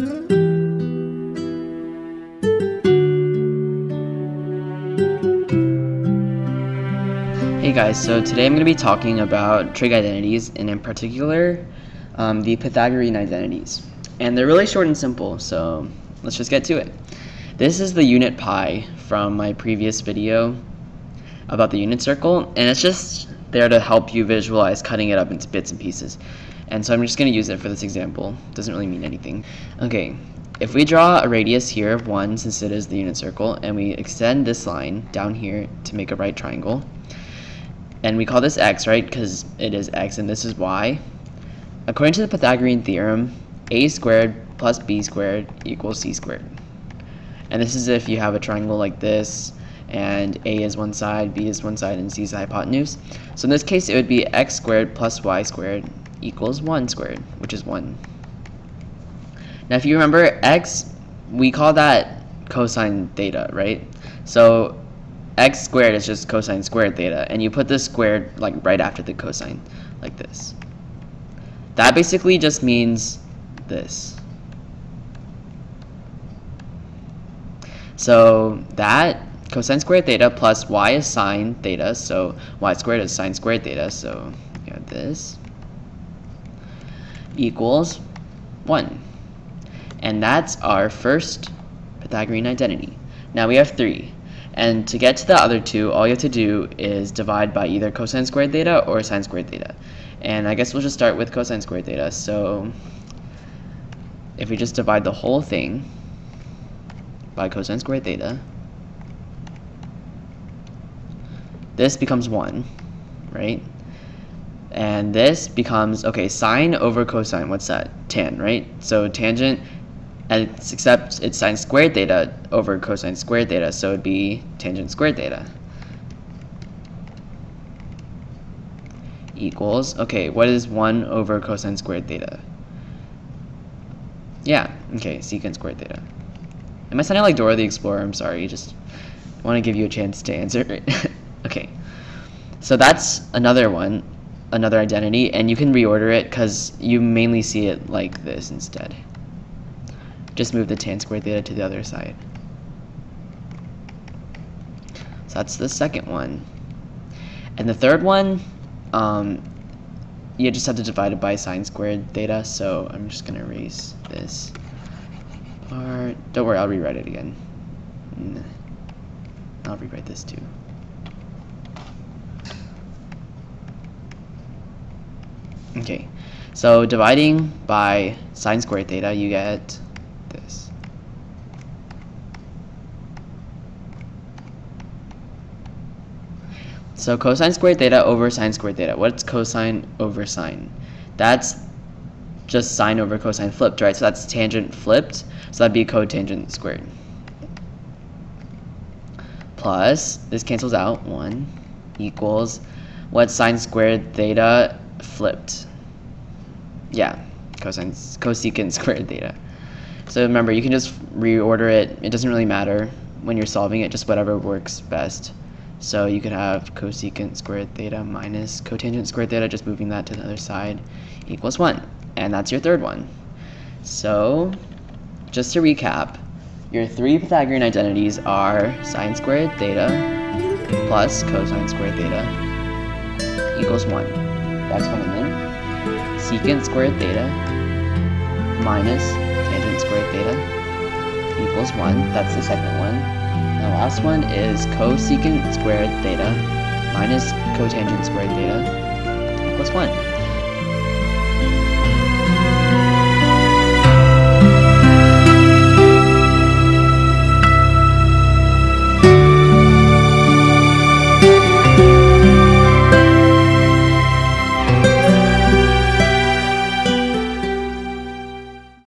Hey guys, so today I'm going to be talking about trig identities, and in particular, the Pythagorean identities. And they're really short and simple, so let's just get to it. This is the unit pi from my previous video about the unit circle, and it's just there to help you visualize cutting it up into bits and pieces. And so I'm just going to use it for this example. It doesn't really mean anything. Okay, if we draw a radius here of 1, since it is the unit circle, and we extend this line down here to make a right triangle, and we call this x, right, because it is x and this is y. According to the Pythagorean theorem, a squared plus b squared equals c squared. And this is if you have a triangle like this, and a is one side, b is one side, and c is the hypotenuse. So in this case, it would be x squared plus y squared equals 1 squared, which is 1. Now if you remember, x, we call that cosine theta, right? So x squared is just cosine squared theta, and you put the squared like right after the cosine, like this. That basically just means this. So that cosine squared theta plus y is sine theta, so y squared is sine squared theta, so you have this equals 1. And that's our first Pythagorean identity. Now we have 3. And to get to the other two, all you have to do is divide by either cosine squared theta or sine squared theta. And I guess we'll just start with cosine squared theta. So if we just divide the whole thing by cosine squared theta, this becomes 1, right? And this becomes, okay, sine over cosine, what's that? Tan, right? So tangent, and except it's sine squared theta over cosine squared theta, so it'd be tangent squared theta equals, okay, what is 1 over cosine squared theta? Yeah, okay, secant squared theta. Am I sounding like Dora the Explorer? I'm sorry, just want to give you a chance to answer. Okay, so that's another one, another identity, and you can reorder it because you mainly see it like this instead. Just move the tan squared theta to the other side. So that's the second one. And the third one, you just have to divide it by sine squared theta, so I'm just going to erase this part. Don't worry, I'll rewrite it again. I'll rewrite this too. Okay, so dividing by sine squared theta, you get this. So cosine squared theta over sine squared theta. What's cosine over sine? That's just sine over cosine flipped, right? So that's tangent flipped, so that'd be cotangent squared. Plus, this cancels out, 1 equals, what's sine squared theta flipped? Yeah, cosecant squared theta. So remember, you can just reorder it. It doesn't really matter when you're solving it, just whatever works best. So you could have cosecant squared theta minus cotangent squared theta, just moving that to the other side, equals 1. And that's your third one. So just to recap, your 3 Pythagorean identities are sine squared theta plus cosine squared theta equals 1. That's one of them. Secant squared theta minus tangent squared theta equals 1. That's the second one. And the last one is cosecant squared theta minus cotangent squared theta equals 1.